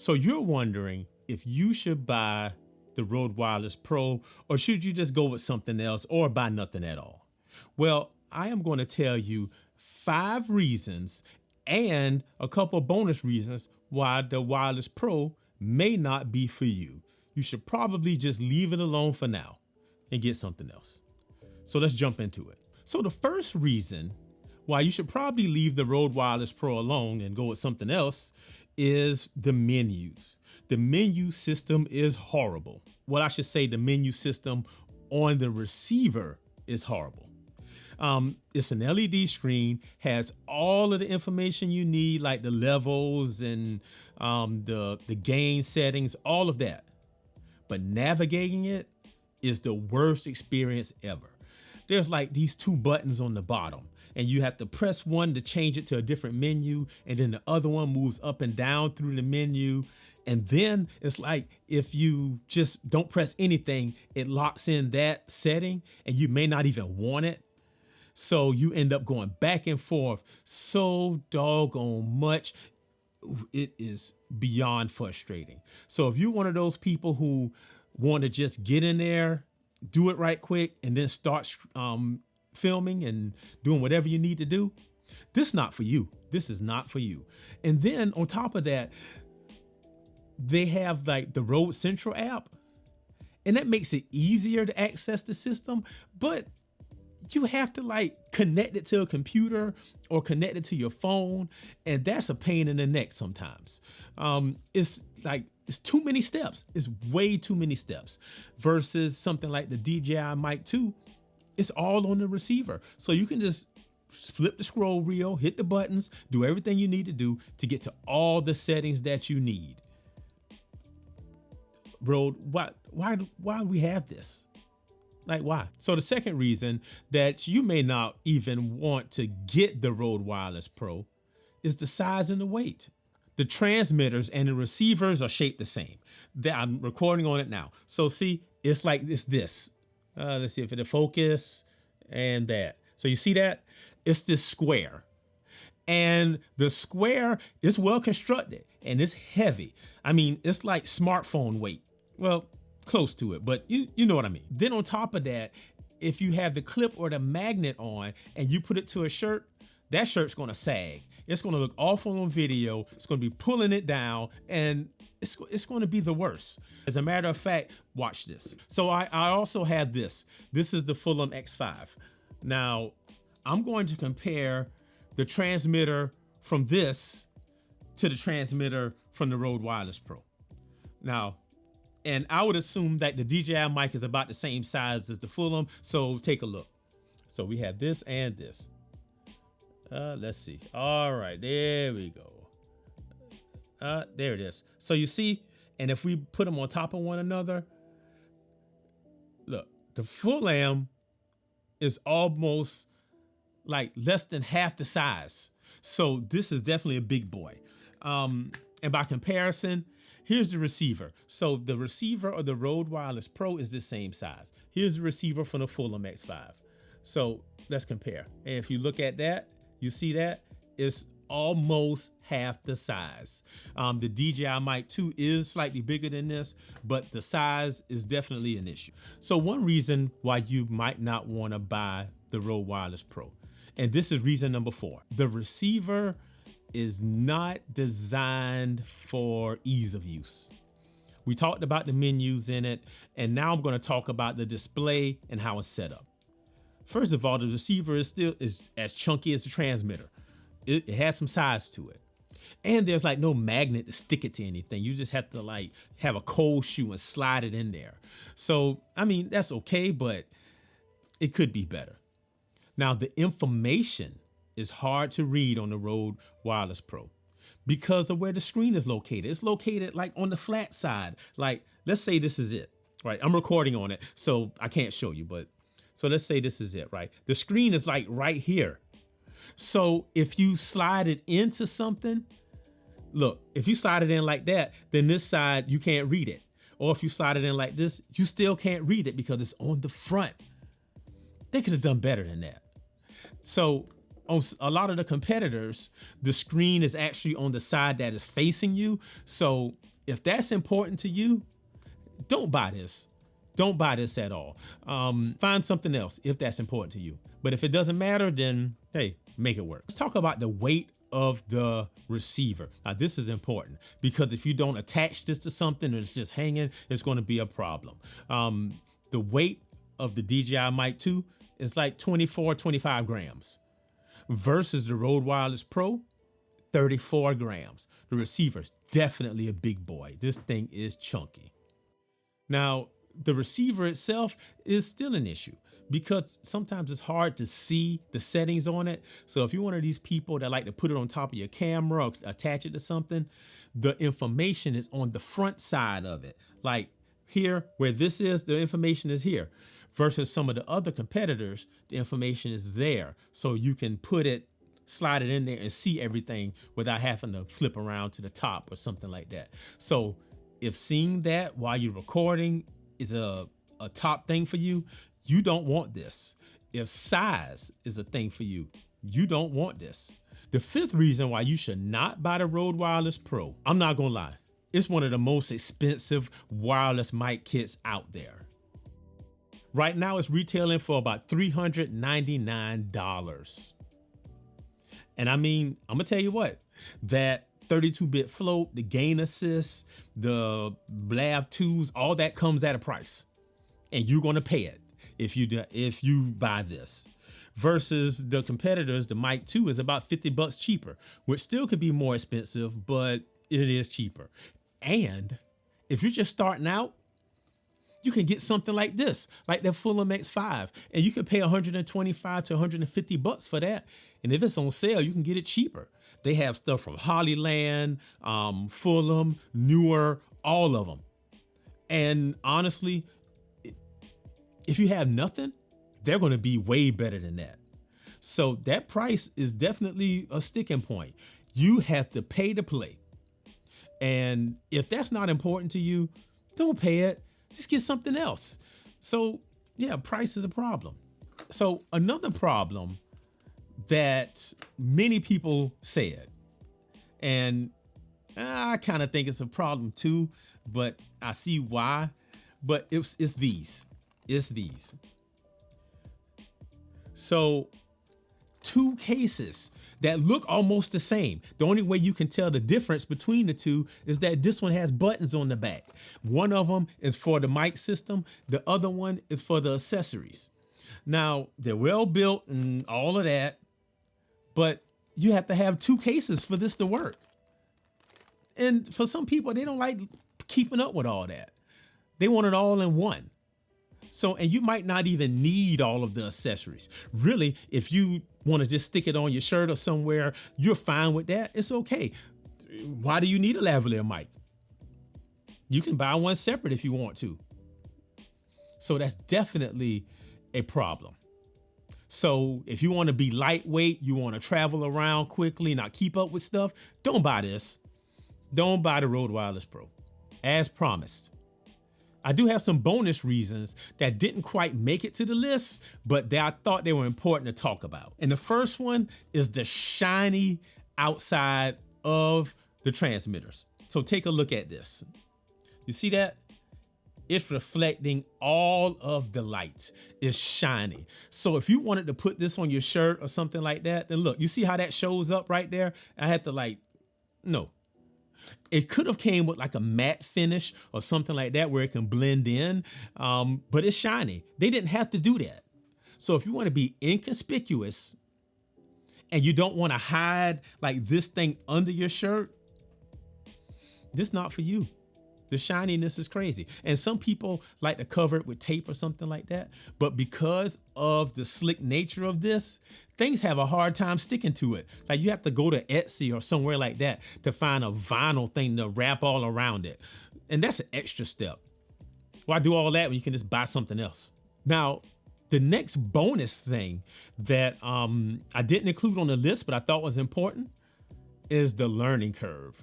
So you're wondering if you should buy the Rode Wireless Pro or should you just go with something else or buy nothing at all? Well, I am going to tell you 5 reasons and a couple bonus reasons why the Wireless Pro may not be for you. You should probably just leave it alone for now and get something else. So let's jump into it. So the first reason why you should probably leave the Rode Wireless Pro alone and go with something else is the menus. The menu system is horrible. Well, I should say the menu system on the receiver is horrible. It's an LED screen, has all of the information you need, like the levels and the gain settings, all of that. But navigating it is the worst experience ever. There's like these 2 buttons on the bottom, and you have to press one to change it to a different menu, and then the other one moves up and down through the menu. And then it's like if you just don't press anything, it locks in that setting and you may not even want it. So you end up going back and forth so doggone much. It is beyond frustrating. So if you're one of those people who want to just get in there, do it right quick, and then start filming and doing whatever you need to do, this is not for you. This is not for you. And then on top of that, they have like the Rode Central app, and that makes it easier to access the system, but you have to like connect it to a computer or connect it to your phone, and that's a pain in the neck sometimes. It's too many steps. It's way too many steps versus something like the DJI Mic 2. It's all on the receiver. So you can just flip the scroll wheel, hit the buttons, do everything you need to do to get to all the settings that you need. Rode, why do we have this? Like, why? So the second reason that you may not even want to get the Rode Wireless Pro is the size and the weight. The transmitters and the receivers are shaped the same. I'm recording on it now. So see, it's like this. Let's see if it'll focus, and that. So you see that? It's this square. And the square is well constructed and it's heavy. I mean, it's like smartphone weight. Well, close to it, but you know what I mean. Then on top of that, if you have the clip or the magnet on and you put it to a shirt, that shirt's gonna sag. It's gonna look awful on video. It's gonna be pulling it down, and it's gonna be the worst. As a matter of fact, watch this. So I also have this. This is the Fulham X5. Now, I'm going to compare the transmitter from this to the transmitter from the Rode Wireless Pro. Now, and I would assume that the DJI mic is about the same size as the Fulham, so take a look. So we have this and this. Let's see. All right, there we go. There it is. So you see, and if we put them on top of one another, look, the Fulham is almost like less than half the size. So this is definitely a big boy. And by comparison, here's the receiver. So the receiver of the Rode Wireless Pro is the same size. Here's the receiver from the Fulham X5. So let's compare. And if you look at that, you see that it's almost half the size. The DJI Mic 2 is slightly bigger than this, but the size is definitely an issue. So one reason why you might not want to buy the Rode Wireless Pro, and this is reason number 4, the receiver is not designed for ease of use. We talked about the menus in it, and now I'm going to talk about the display and how it's set up. First of all, the receiver is still as chunky as the transmitter. It has some size to it. And there's like no magnet to stick it to anything. You just have to like have a cold shoe and slide it in there. So, I mean, that's okay, but it could be better. Now, the information is hard to read on the Rode Wireless Pro because of where the screen is located. It's located like on the flat side. Like, let's say this is it, right? I'm recording on it, so I can't show you, but so let's say this is it, right? The screen is like right here. So if you slide it into something, look, if you slide it in like that, then this side, you can't read it. Or if you slide it in like this, you still can't read it because it's on the front. They could have done better than that. So on a lot of the competitors, the screen is actually on the side that is facing you. So if that's important to you, don't buy this. Don't buy this at all. Find something else if that's important to you. But if it doesn't matter, then hey, make it work. Let's talk about the weight of the receiver. Now, this is important because if you don't attach this to something and it's just hanging, it's going to be a problem. The weight of the DJI Mic 2 is like 24, 25 grams versus the Rode Wireless Pro, 34 grams. The receiver's definitely a big boy. This thing is chunky. Now, the receiver itself is still an issue because sometimes it's hard to see the settings on it. So if you're one of these people that like to put it on top of your camera or attach it to something, the information is on the front side of it. Like here, where this is, the information is here. Versus some of the other competitors, the information is there. So you can put it, slide it in there and see everything without having to flip around to the top or something like that. So if seeing that while you're recording is a top thing for you, you don't want this. If size is a thing for you, you don't want this. The fifth reason why you should not buy the Rode Wireless Pro, I'm not gonna lie, it's one of the most expensive wireless mic kits out there. Right now it's retailing for about $399. And I mean, I'm gonna tell you what, that 32-bit float, the gain assist, the Blav 2s, all that comes at a price. And you're gonna pay it if you buy this. Versus the competitors, the Mic 2 is about $50 cheaper, which still could be more expensive, but it is cheaper. And if you're just starting out, you can get something like this, like the Fulham X5, and you can pay $125 to $150 for that. And if it's on sale, you can get it cheaper. They have stuff from Hollyland, Fulham, Newer, all of them. And honestly, if you have nothing, they're going to be way better than that. So that price is definitely a sticking point. You have to pay to play. And if that's not important to you, don't pay it. Just get something else. So yeah, price is a problem. So another problem that many people said, and I kind of think it's a problem too, but I see why, but it's these. So 2 cases that look almost the same. The only way you can tell the difference between the two is that this one has buttons on the back. One of them is for the mic system. The other one is for the accessories. Now, they're well built and all of that, but you have to have 2 cases for this to work. And for some people, they don't like keeping up with all that. They want it all in one. So, and you might not even need all of the accessories. Really, if you want to just stick it on your shirt or somewhere, you're fine with that. It's okay. Why do you need a lavalier mic? You can buy one separate if you want to. So that's definitely a problem. So if you want to be lightweight, you want to travel around quickly, not keep up with stuff, don't buy this. Don't buy the Rode Wireless Pro. As promised, I do have some bonus reasons that didn't quite make it to the list, but I thought they were important to talk about. And the first one is the shiny outside of the transmitters. So take a look at this. You see that? It's reflecting all of the light. It's shiny. So if you wanted to put this on your shirt or something like that, then look, you see how that shows up right there? I had to no. It could have came with like a matte finish or something like that where it can blend in, but it's shiny. They didn't have to do that. So if you want to be inconspicuous and you don't want to hide like this thing under your shirt, this is not for you. The shininess is crazy. And some people like to cover it with tape or something like that. But because of the slick nature of this, things have a hard time sticking to it. Like you have to go to Etsy or somewhere like that to find a vinyl thing to wrap all around it. And that's an extra step. Why do all that when you can just buy something else? Now, the next bonus thing that I didn't include on the list, but I thought was important is the learning curve.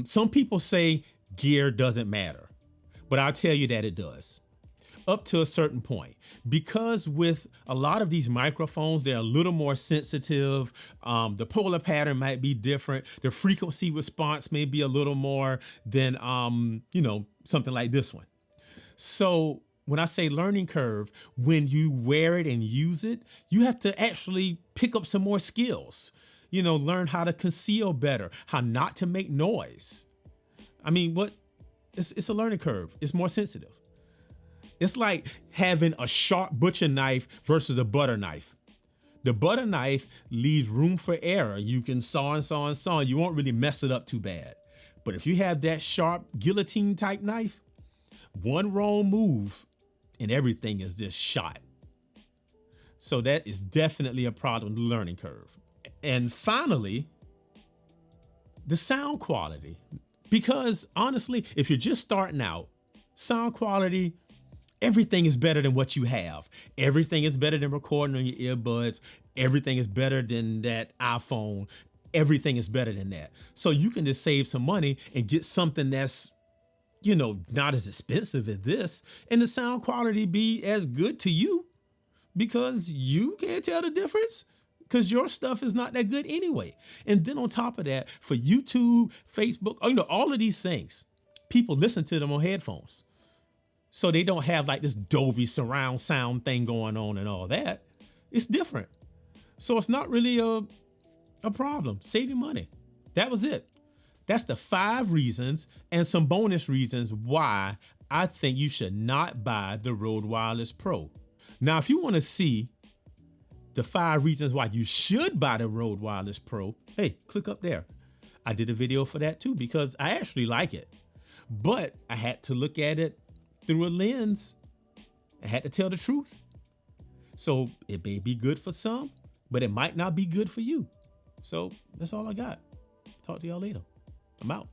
Some people say gear doesn't matter, but I'll tell you that it does. up to a certain point, because with a lot of these microphones, they're a little more sensitive. The polar pattern might be different. The frequency response may be a little more than, something like this one. So when I say learning curve, when you wear it and use it, you have to actually pick up some more skills, learn how to conceal better, how not to make noise. I mean, it's a learning curve. It's more sensitive. It's like having a sharp butcher knife versus a butter knife. The butter knife leaves room for error. You can saw and saw and saw. You won't really mess it up too bad. But if you have that sharp guillotine type knife, one wrong move and everything is just shot. So that is definitely a problem, the learning curve. And finally, the sound quality. Because honestly, if you're just starting out, sound quality, everything is better than what you have. Everything is better than recording on your earbuds. Everything is better than that iPhone. Everything is better than that. So you can just save some money and get something that's, not as expensive as this, and the sound quality be as good to you because you can't tell the difference because your stuff is not that good anyway. And then on top of that, for YouTube, Facebook, all of these things, people listen to them on headphones. So they don't have like this Dolby surround sound thing going on and all that. It's different. So it's not really a problem. Saving money. That was it. That's the 5 reasons and some bonus reasons why I think you should not buy the Rode Wireless Pro. Now, if you want to see the 5 reasons why you should buy the Rode Wireless Pro, hey, click up there. I did a video for that too because I actually like it, but I had to look at it through a lens. I had to tell the truth. So it may be good for some, but it might not be good for you. So that's all I got. Talk to y'all later. I'm out.